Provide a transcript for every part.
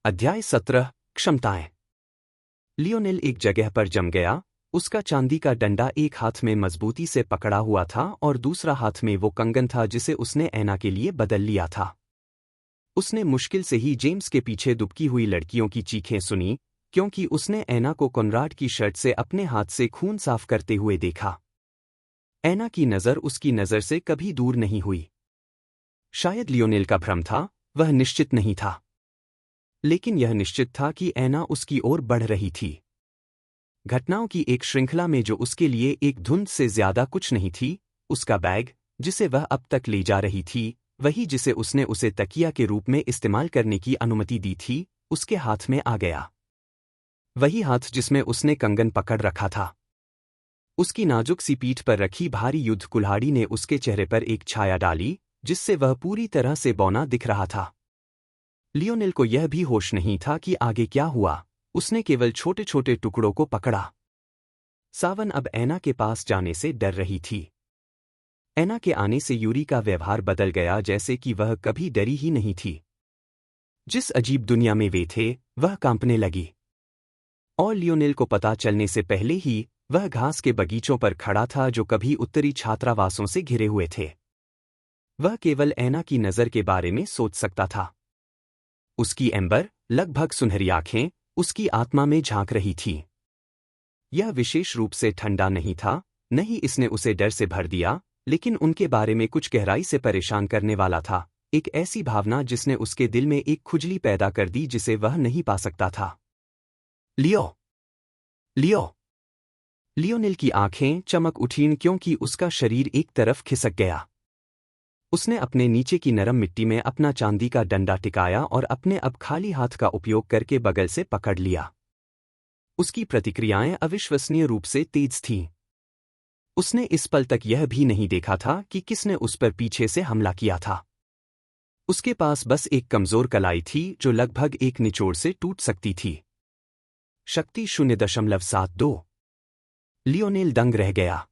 अध्याय 17 क्षमताएं। लियोनेल एक जगह पर जम गया। उसका चांदी का डंडा एक हाथ में मजबूती से पकड़ा हुआ था और दूसरा हाथ में वो कंगन था जिसे उसने ऐना के लिए बदल लिया था। उसने मुश्किल से ही जेम्स के पीछे दुबकी हुई लड़कियों की चीखें सुनी, क्योंकि उसने ऐना को कॉनराड की शर्ट से अपने हाथ से खून साफ करते हुए देखा। ऐना की नज़र उसकी नज़र से कभी दूर नहीं हुई। शायद लियोनेल का भ्रम था, वह निश्चित नहीं था। लेकिन यह निश्चित था कि ऐना उसकी ओर बढ़ रही थी। घटनाओं की एक श्रृंखला में जो उसके लिए एक धुंध से ज्यादा कुछ नहीं थी। उसका बैग, जिसे वह अब तक ले जा रही थी, वही जिसे उसने उसे तकिया के रूप में इस्तेमाल करने की अनुमति दी थी, उसके हाथ में आ गया। वही हाथ जिसमें उसने कंगन पकड़ रखा था। उसकी नाजुक सी पीठ पर रखी भारी युद्ध कुल्हाड़ी ने उसके चेहरे पर एक छाया डाली, जिससे वह पूरी तरह से बौना दिख रहा था। लियोनेल को यह भी होश नहीं था कि आगे क्या हुआ। उसने केवल छोटे छोटे टुकड़ों को पकड़ा। सावन अब ऐना के पास जाने से डर रही थी। ऐना के आने से यूरी का व्यवहार बदल गया, जैसे कि वह कभी डरी ही नहीं थी। जिस अजीब दुनिया में वे थे, वह कांपने लगी। और लियोनेल को पता चलने से पहले ही वह घास के बगीचों पर खड़ा था जो कभी उत्तरी छात्रावासों से घिरे हुए थे। वह केवल ऐना की नज़र के बारे में सोच सकता था। उसकी एम्बर, लगभग सुनहरी आंखें, उसकी आत्मा में झांक रही थीं। यह विशेष रूप से ठंडा नहीं था, न ही इसने उसे डर से भर दिया, लेकिन उनके बारे में कुछ गहराई से परेशान करने वाला था। एक ऐसी भावना जिसने उसके दिल में एक खुजली पैदा कर दी जिसे वह नहीं पा सकता था। लियो! लियो! लियोनेल की आंखें चमक उठीं क्योंकि उसका शरीर एक तरफ खिसक गया। उसने अपने नीचे की नरम मिट्टी में अपना चांदी का डंडा टिकाया और अपने अब खाली हाथ का उपयोग करके बगल से पकड़ लिया। उसकी प्रतिक्रियाएं अविश्वसनीय रूप से तेज थीं। उसने इस पल तक यह भी नहीं देखा था कि किसने उस पर पीछे से हमला किया था। उसके पास बस एक कमजोर कलाई थी जो लगभग एक निचोड़ से टूट सकती थी। शक्ति 0.72। लियोनेल दंग रह गया,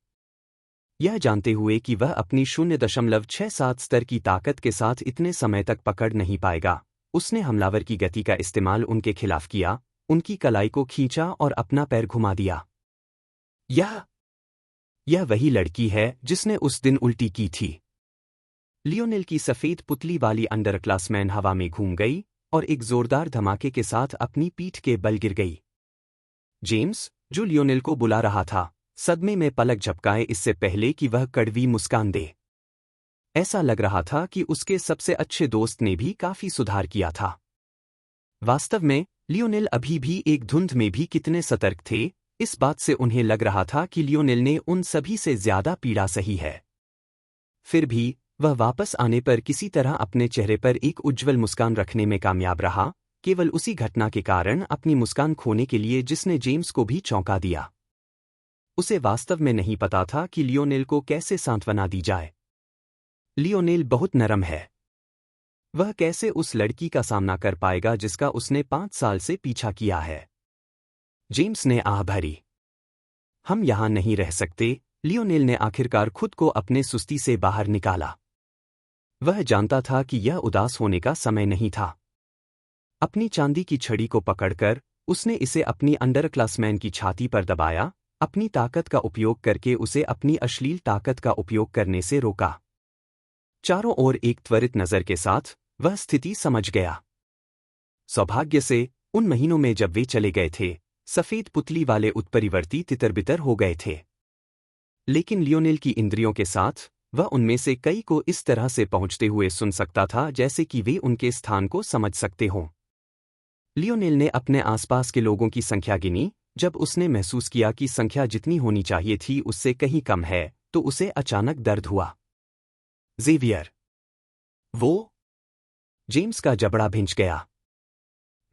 यह जानते हुए कि वह अपनी 0.67 स्तर की ताकत के साथ इतने समय तक पकड़ नहीं पाएगा। उसने हमलावर की गति का इस्तेमाल उनके खिलाफ किया, उनकी कलाई को खींचा और अपना पैर घुमा दिया। यह वही लड़की है जिसने उस दिन उल्टी की थी। लियोनेल की सफेद पुतली वाली अंडरक्लासमैन हवा में घूम गई और एक जोरदार धमाके के साथ अपनी पीठ के बल गिर गई। जेम्स, जो लियोनेल को बुला रहा था, सदमे में पलक झपकाए इससे पहले कि वह कड़वी मुस्कान दे। ऐसा लग रहा था कि उसके सबसे अच्छे दोस्त ने भी काफी सुधार किया था। वास्तव में लियोनेल अभी भी एक धुंध में भी कितने सतर्क थे, इस बात से उन्हें लग रहा था कि लियोनेल ने उन सभी से ज्यादा पीड़ा सही है। फिर भी वह वापस आने पर किसी तरह अपने चेहरे पर एक उज्ज्वल मुस्कान रखने में कामयाब रहा, केवल उसी घटना के कारण अपनी मुस्कान खोने के लिए जिसने जेम्स को भी चौंका दिया। उसे वास्तव में नहीं पता था कि लियोनेल को कैसे सांत्वना दी जाए। लियोनेल बहुत नरम है। वह कैसे उस लड़की का सामना कर पाएगा जिसका उसने 5 साल से पीछा किया है। जेम्स ने आह भरी। हम यहां नहीं रह सकते। लियोनेल ने आखिरकार खुद को अपने सुस्ती से बाहर निकाला। वह जानता था कि यह उदास होने का समय नहीं था। अपनी चांदी की छड़ी को पकड़कर उसने इसे अपनी अंडरक्लासमैन की छाती पर दबाया, अपनी ताकत का उपयोग करके उसे अपनी अश्लील ताकत का उपयोग करने से रोका। चारों ओर एक त्वरित नज़र के साथ वह स्थिति समझ गया। सौभाग्य से उन महीनों में जब वे चले गए थे, सफेद पुतली वाले उत्परिवर्ती तितर-बितर हो गए थे। लेकिन लियोनेल की इंद्रियों के साथ वह उनमें से कई को इस तरह से पहुंचते हुए सुन सकता था जैसे कि वे उनके स्थान को समझ सकते हों। लियोनेल ने अपने आसपास के लोगों की संख्या गिनी। जब उसने महसूस किया कि संख्या जितनी होनी चाहिए थी उससे कहीं कम है, तो उसे अचानक दर्द हुआ। ज़ेवियर! वो? जेम्स का जबड़ा भिंच गया।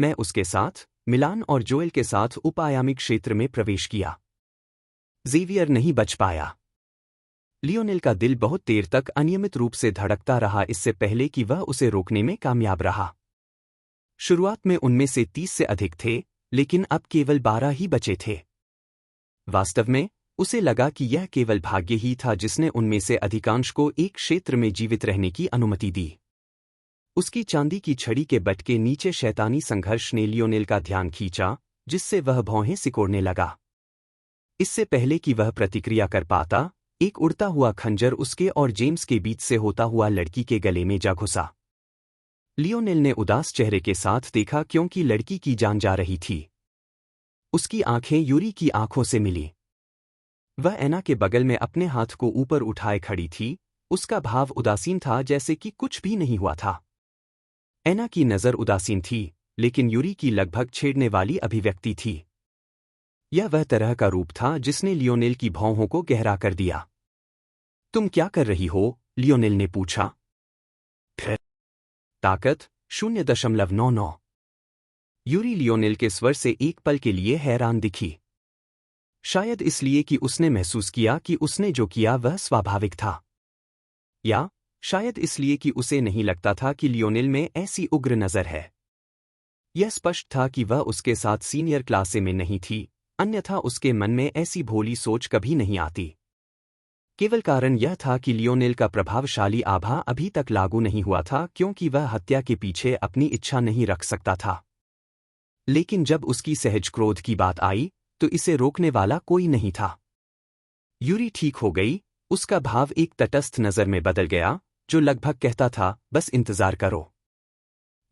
मैं उसके साथ, मिलान और जोएल के साथ उपायामी क्षेत्र में प्रवेश किया। ज़ेवियर नहीं बच पाया। लियोनेल का दिल बहुत देर तक अनियमित रूप से धड़कता रहा इससे पहले कि वह उसे रोकने में कामयाब रहा। शुरुआत में उनमें से 30 से अधिक थे, लेकिन अब केवल 12 ही बचे थे। वास्तव में उसे लगा कि यह केवल भाग्य ही था जिसने उनमें से अधिकांश को एक क्षेत्र में जीवित रहने की अनुमति दी। उसकी चांदी की छड़ी के बट के नीचे शैतानी संघर्ष ने लियोनेल का ध्यान खींचा, जिससे वह भौहें सिकोड़ने लगा। इससे पहले कि वह प्रतिक्रिया कर पाता, एक उड़ता हुआ खंजर उसके और जेम्स के बीच से होता हुआ लड़की के गले में जा घुसा। लियोनेल ने उदास चेहरे के साथ देखा क्योंकि लड़की की जान जा रही थी। उसकी आंखें यूरी की आंखों से मिली। वह एना के बगल में अपने हाथ को ऊपर उठाए खड़ी थी, उसका भाव उदासीन था जैसे कि कुछ भी नहीं हुआ था। एना की नज़र उदासीन थी, लेकिन यूरी की लगभग छेड़ने वाली अभिव्यक्ति थी। यह वह तरह का रूप था जिसने लियोनेल की भौहों को गहरा कर दिया। तुम क्या कर रही हो? लियोनेल ने पूछा। ताकत 0.99। यूरी लियोनेल के स्वर से एक पल के लिए हैरान दिखी। शायद इसलिए कि उसने महसूस किया कि उसने जो किया वह स्वाभाविक था, या शायद इसलिए कि उसे नहीं लगता था कि लियोनेल में ऐसी उग्र नज़र है। यह स्पष्ट था कि वह उसके साथ सीनियर क्लासे में नहीं थी, अन्यथा उसके मन में ऐसी भोली सोच कभी नहीं आती। केवल कारण यह था कि लियोनेल का प्रभावशाली आभा अभी तक लागू नहीं हुआ था क्योंकि वह हत्या के पीछे अपनी इच्छा नहीं रख सकता था। लेकिन जब उसकी सहज क्रोध की बात आई, तो इसे रोकने वाला कोई नहीं था। यूरी ठीक हो गई, उसका भाव एक तटस्थ नज़र में बदल गया, जो लगभग कहता था, बस इंतजार करो।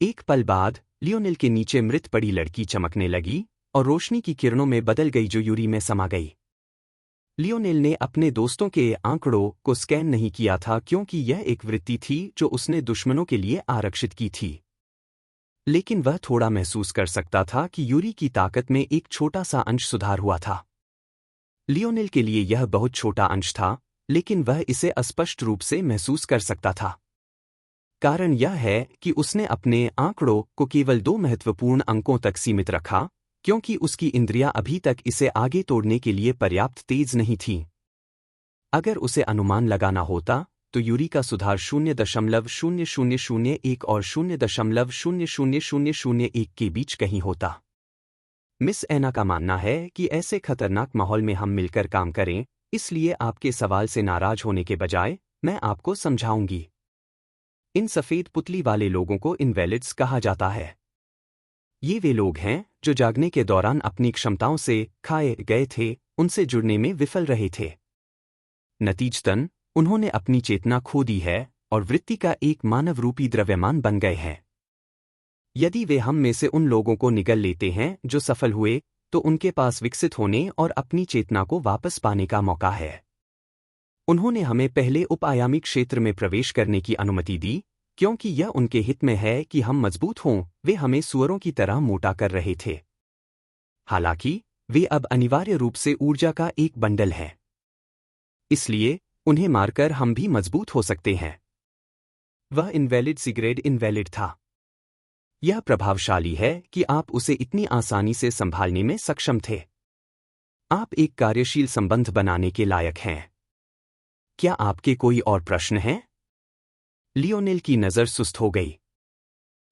एक पल बाद लियोनेल के नीचे मृत पड़ी लड़की चमकने लगी और रोशनी की किरणों में बदल गई जो यूरी में समा गई। लियोनेल ने अपने दोस्तों के आंकड़ों को स्कैन नहीं किया था क्योंकि यह एक वृत्ति थी जो उसने दुश्मनों के लिए आरक्षित की थी। लेकिन वह थोड़ा महसूस कर सकता था कि यूरी की ताकत में एक छोटा सा अंश सुधार हुआ था। लियोनेल के लिए यह बहुत छोटा अंश था, लेकिन वह इसे अस्पष्ट रूप से महसूस कर सकता था। कारण यह है कि उसने अपने आंकड़ों को केवल 2 महत्वपूर्ण अंकों तक सीमित रखा, क्योंकि उसकी इंद्रियां अभी तक इसे आगे तोड़ने के लिए पर्याप्त तेज नहीं थीं। अगर उसे अनुमान लगाना होता, तो यूरी का सुधार 0.0001 और 0.0001 के बीच कहीं होता। मिस एना का मानना है कि ऐसे खतरनाक माहौल में हम मिलकर काम करें, इसलिए आपके सवाल से नाराज होने के बजाय मैं आपको समझाऊंगी। इन सफ़ेद पुतली वाले लोगों को इनवैलिड्स कहा जाता है। ये वे लोग हैं जो जागने के दौरान अपनी क्षमताओं से खाए गए थे, उनसे जुड़ने में विफल रहे थे। नतीजतन उन्होंने अपनी चेतना खो दी है और वृत्ति का एक मानव रूपी द्रव्यमान बन गए हैं। यदि वे हम में से उन लोगों को निगल लेते हैं जो सफल हुए, तो उनके पास विकसित होने और अपनी चेतना को वापस पाने का मौका है। उन्होंने हमें पहले उप-आयामी क्षेत्र में प्रवेश करने की अनुमति दी, क्योंकि यह उनके हित में है कि हम मजबूत हों। वे हमें सुअरों की तरह मोटा कर रहे थे। हालांकि वे अब अनिवार्य रूप से ऊर्जा का एक बंडल हैं। इसलिए उन्हें मारकर हम भी मजबूत हो सकते हैं। वह इनवैलिड सिगरेट इनवैलिड था। यह प्रभावशाली है कि आप उसे इतनी आसानी से संभालने में सक्षम थे। आप एक कार्यशील संबंध बनाने के लायक हैं। क्या आपके कोई और प्रश्न हैं? लियोनेल की नज़र सुस्त हो गई।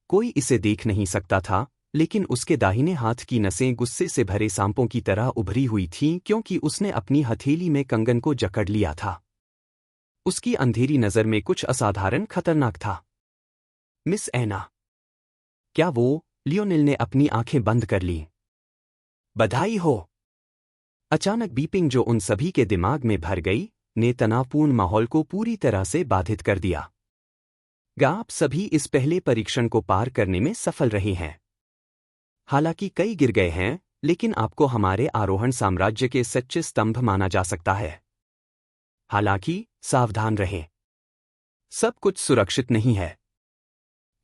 कोई इसे देख नहीं सकता था, लेकिन उसके दाहिने हाथ की नसें गुस्से से भरे सांपों की तरह उभरी हुई थीं क्योंकि उसने अपनी हथेली में कंगन को जकड़ लिया था। उसकी अंधेरी नज़र में कुछ असाधारण खतरनाक था। मिस एना। क्या वो? लियोनेल ने अपनी आंखें बंद कर लीं। बधाई हो। अचानक बीपिंग जो उन सभी के दिमाग में भर गई, ने तनावपूर्ण माहौल को पूरी तरह से बाधित कर दिया। आप सभी इस पहले परीक्षण को पार करने में सफल रहे हैं। हालांकि कई गिर गए हैं, लेकिन आपको हमारे आरोहण साम्राज्य के सच्चे स्तंभ माना जा सकता है। हालांकि सावधान रहें। सब कुछ सुरक्षित नहीं है।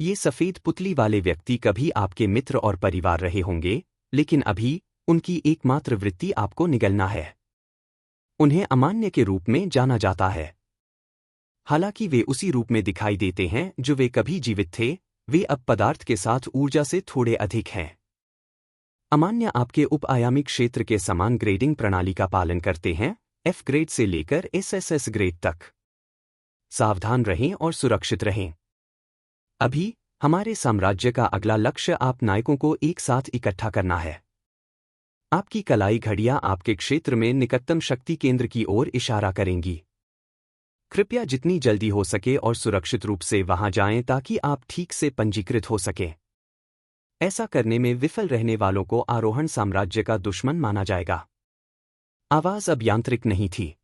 ये सफ़ेद पुतली वाले व्यक्ति कभी आपके मित्र और परिवार रहे होंगे, लेकिन अभी उनकी एकमात्र वृत्ति आपको निगलना है। उन्हें अमान्य के रूप में जाना जाता है। हालांकि वे उसी रूप में दिखाई देते हैं जो वे कभी जीवित थे, वे अब पदार्थ के साथ ऊर्जा से थोड़े अधिक हैं। अमान्य आपके उप-आयामी क्षेत्र के समान ग्रेडिंग प्रणाली का पालन करते हैं, F ग्रेड से लेकर SSS ग्रेड तक। सावधान रहें और सुरक्षित रहें। अभी हमारे साम्राज्य का अगला लक्ष्य आप नायकों को एक साथ इकट्ठा करना है। आपकी कलाई घड़ियां आपके क्षेत्र में निकटतम शक्ति केंद्र की ओर इशारा करेंगी। कृपया जितनी जल्दी हो सके और सुरक्षित रूप से वहां जाएं ताकि आप ठीक से पंजीकृत हो सकें। ऐसा करने में विफल रहने वालों को आरोहण साम्राज्य का दुश्मन माना जाएगा। आवाज अब यांत्रिक नहीं थी।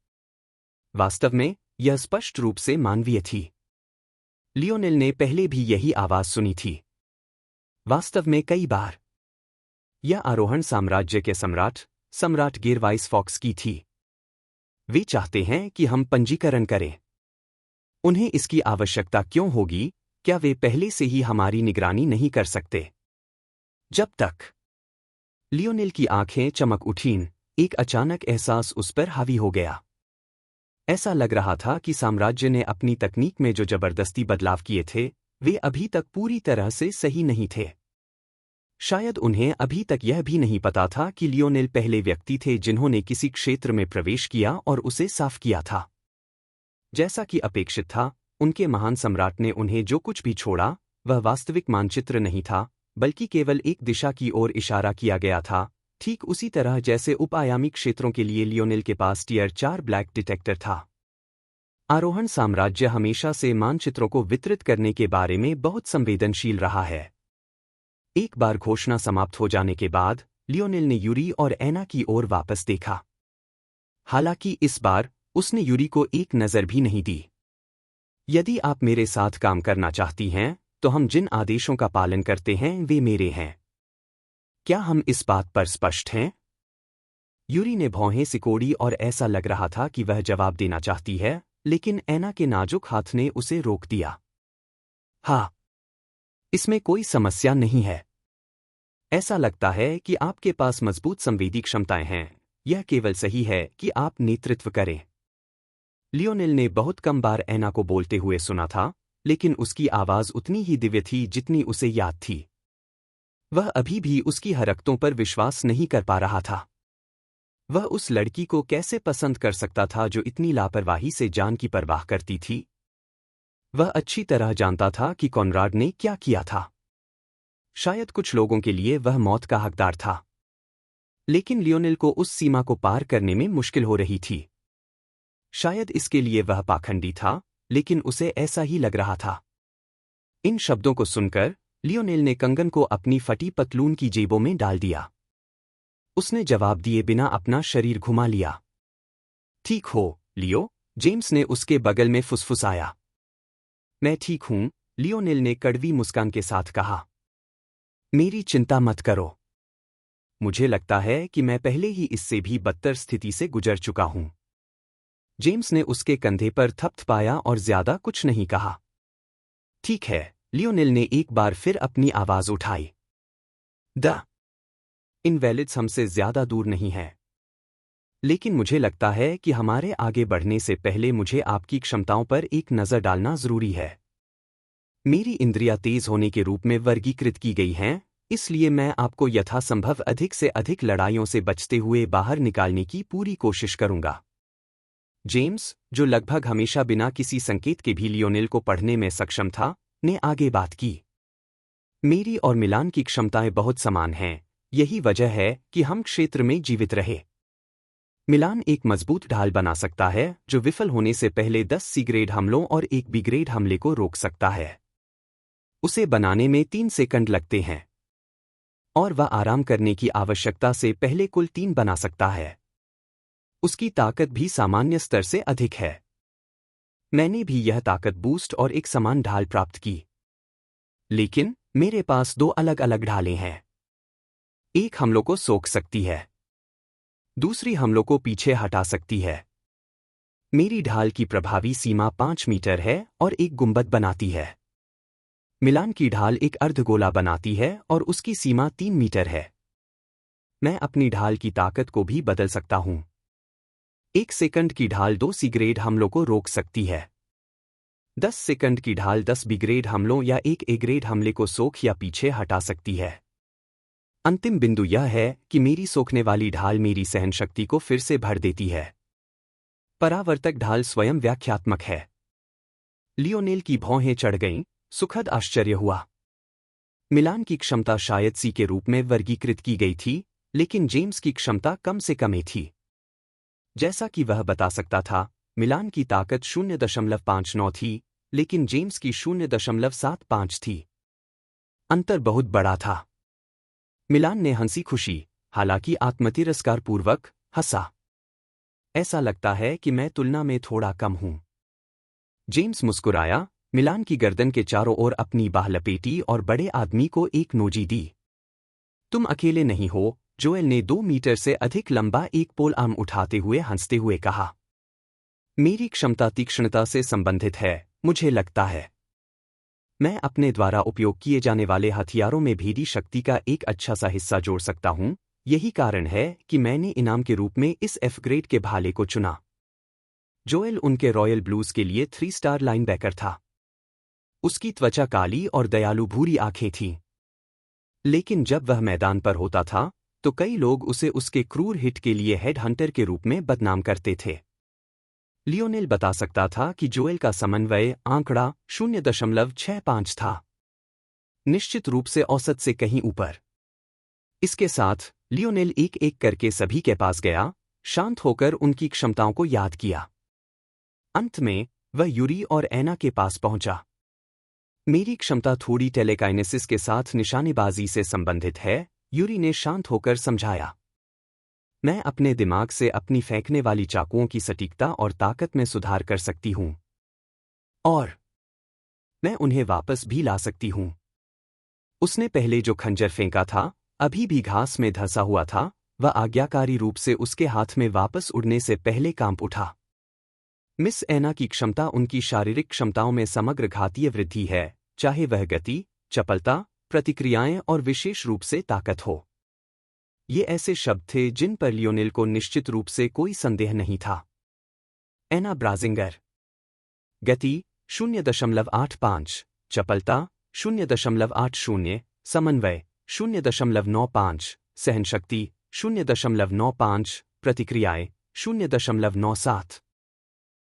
वास्तव में यह स्पष्ट रूप से मानवीय थी। लियोनेल ने पहले भी यही आवाज सुनी थी। वास्तव में कई बार। यह आरोहण साम्राज्य के सम्राट गेरवाइस फॉक्स की थी। वे चाहते हैं कि हम पंजीकरण करें। उन्हें इसकी आवश्यकता क्यों होगी? क्या वे पहले से ही हमारी निगरानी नहीं कर सकते? जब तक। लियोनेल की आंखें चमक उठीं, एक अचानक एहसास उस पर हावी हो गया। ऐसा लग रहा था कि साम्राज्य ने अपनी तकनीक में जो जबरदस्ती बदलाव किए थे, वे अभी तक पूरी तरह से सही नहीं थे। शायद उन्हें अभी तक यह भी नहीं पता था कि लियोनेल पहले व्यक्ति थे जिन्होंने किसी क्षेत्र में प्रवेश किया और उसे साफ किया था। जैसा कि अपेक्षित था, उनके महान सम्राट ने उन्हें जो कुछ भी छोड़ा, वह वास्तविक मानचित्र नहीं था, बल्कि केवल एक दिशा की ओर इशारा किया गया था, ठीक उसी तरह जैसे उप-आयामी क्षेत्रों के लिए लियोनेल के पास टियर 4 ब्लैक डिटेक्टर था। आरोहण साम्राज्य हमेशा से मानचित्रों को वितरित करने के बारे में बहुत संवेदनशील रहा है। एक बार घोषणा समाप्त हो जाने के बाद लियोनेल ने यूरी और एना की ओर वापस देखा। हालांकि इस बार उसने यूरी को एक नज़र भी नहीं दी। यदि आप मेरे साथ काम करना चाहती हैं, तो हम जिन आदेशों का पालन करते हैं वे मेरे हैं। क्या हम इस बात पर स्पष्ट हैं? यूरी ने भौहें सिकोड़ी और ऐसा लग रहा था कि वह जवाब देना चाहती है, लेकिन एना के नाजुक हाथ ने उसे रोक दिया। हाँ, इसमें कोई समस्या नहीं है। ऐसा लगता है कि आपके पास मजबूत संवेदी क्षमताएं हैं, यह केवल सही है कि आप नेतृत्व करें। लियोनेल ने बहुत कम बार एना को बोलते हुए सुना था, लेकिन उसकी आवाज उतनी ही दिव्य थी जितनी उसे याद थी। वह अभी भी उसकी हरकतों पर विश्वास नहीं कर पा रहा था। वह उस लड़की को कैसे पसंद कर सकता था जो इतनी लापरवाही से जान की परवाह करती थी? वह अच्छी तरह जानता था कि कॉनराड ने क्या किया था। शायद कुछ लोगों के लिए वह मौत का हकदार था, लेकिन लियोनेल को उस सीमा को पार करने में मुश्किल हो रही थी। शायद इसके लिए वह पाखंडी था, लेकिन उसे ऐसा ही लग रहा था। इन शब्दों को सुनकर लियोनेल ने कंगन को अपनी फटी पतलून की जेबों में डाल दिया। उसने जवाब दिए बिना अपना शरीर घुमा लिया। ठीक हो, लियो, जेम्स ने उसके बगल में फुसफुसाया। मैं ठीक हूं, लियोनेल ने कड़वी मुस्कान के साथ कहा। मेरी चिंता मत करो। मुझे लगता है कि मैं पहले ही इससे भी बदतर स्थिति से गुजर चुका हूं। जेम्स ने उसके कंधे पर थपथपाया और ज्यादा कुछ नहीं कहा। ठीक है, लियोनेल ने एक बार फिर अपनी आवाज उठाई। द इनवैलिड्स हमसे ज्यादा दूर नहीं है, लेकिन मुझे लगता है कि हमारे आगे बढ़ने से पहले मुझे आपकी क्षमताओं पर एक नज़र डालना जरूरी है। मेरी इंद्रियां तेज होने के रूप में वर्गीकृत की गई हैं, इसलिए मैं आपको यथासंभव अधिक से अधिक लड़ाइयों से बचते हुए बाहर निकालने की पूरी कोशिश करूंगा। जेम्स, जो लगभग हमेशा बिना किसी संकेत के भी लियोनेल को पढ़ने में सक्षम था, ने आगे बात की। मेरी और मिलान की क्षमताएं बहुत समान हैं, यही वजह है कि हम क्षेत्र में जीवित रहे। मिलान एक मजबूत ढाल बना सकता है जो विफल होने से पहले 10 सी ग्रेड हमलों और एक बी ग्रेड हमले को रोक सकता है। उसे बनाने में 3 सेकंड लगते हैं, और वह आराम करने की आवश्यकता से पहले कुल 3 बना सकता है। उसकी ताकत भी सामान्य स्तर से अधिक है। मैंने भी यह ताकत बूस्ट और एक समान ढाल प्राप्त की, लेकिन मेरे पास 2 अलग अलग ढालें हैं। एक हमलों को सोख सकती है, दूसरी हमलों को पीछे हटा सकती है। मेरी ढाल की प्रभावी सीमा 5 मीटर है और एक गुंबद बनाती है। मिलान की ढाल एक अर्धगोला बनाती है और उसकी सीमा 3 मीटर है। मैं अपनी ढाल की ताकत को भी बदल सकता हूं। 1 सेकंड की ढाल 2 सी ग्रेड हमलों को रोक सकती है। 10 सेकंड की ढाल 10 बी ग्रेड हमलों या एक ए ग्रेड हमले को सोख या पीछे हटा सकती है। अंतिम बिंदु यह है कि मेरी सोखने वाली ढाल मेरी सहनशक्ति को फिर से भर देती है। परावर्तक ढाल स्वयं व्याख्यात्मक है। लियोनेल की भौहें चढ़ गईं, सुखद आश्चर्य हुआ। मिलान की क्षमता शायद सी के रूप में वर्गीकृत की गई थी, लेकिन जेम्स की क्षमता कम से कम ए थी। जैसा कि वह बता सकता था, मिलान की ताकत 0.59 थी, लेकिन जेम्स की 0.75 थी। अंतर बहुत बड़ा था। मिलान ने हंसी खुशी, हालांकि आत्मतिरस्कारपूर्वक, हंसा। ऐसा लगता है कि मैं तुलना में थोड़ा कम हूं। जेम्स मुस्कुराया, मिलान की गर्दन के चारों ओर अपनी बाह लपेटी और बड़े आदमी को एक नोजी दी। तुम अकेले नहीं हो, जोएल ने 2 मीटर से अधिक लंबा एक पोल आर्म उठाते हुए हंसते हुए कहा। मेरी क्षमता तीक्ष्णता से संबंधित है, मुझे लगता है। मैं अपने द्वारा उपयोग किए जाने वाले हथियारों में भेदी शक्ति का एक अच्छा सा हिस्सा जोड़ सकता हूं, यही कारण है कि मैंने इनाम के रूप में इस एफ ग्रेड के भाले को चुना। जोएल उनके रॉयल ब्लूज के लिए 3 स्टार लाइनबैकर था। उसकी त्वचा काली और दयालु भूरी आंखें थीं। लेकिन जब वह मैदान पर होता था, तो कई लोग उसे उसके क्रूर हिट के लिए हेड हंटर के रूप में बदनाम करते थे। लियोनेल बता सकता था कि जोएल का समन्वय आंकड़ा 0.65 था, निश्चित रूप से औसत से कहीं ऊपर। इसके साथ लियोनेल एक-एक करके सभी के पास गया, शांत होकर उनकी क्षमताओं को याद किया। अंत में वह यूरी और एना के पास पहुंचा। मेरी क्षमता थोड़ी टेलेकाइनेसिस के साथ निशानेबाजी से संबंधित है, यूरी ने शांत होकर समझाया। मैं अपने दिमाग से अपनी फेंकने वाली चाकुओं की सटीकता और ताकत में सुधार कर सकती हूं, और मैं उन्हें वापस भी ला सकती हूं। उसने पहले जो खंजर फेंका था, अभी भी घास में धंसा हुआ था, वह आज्ञाकारी रूप से उसके हाथ में वापस उड़ने से पहले कांप उठा। मिस एना की क्षमता उनकी शारीरिक क्षमताओं में समग्र घातीय वृद्धि है, चाहे वह गति, चपलता, प्रतिक्रियाएं और विशेष रूप से ताकत हो। ये ऐसे शब्द थे जिन पर लियोनेल को निश्चित रूप से कोई संदेह नहीं था। एना ब्राजिंगर। गति 0.85, चपलता 0.80, समन्वय 0.95, सहनशक्ति 0.95, प्रतिक्रियाएं 0.97।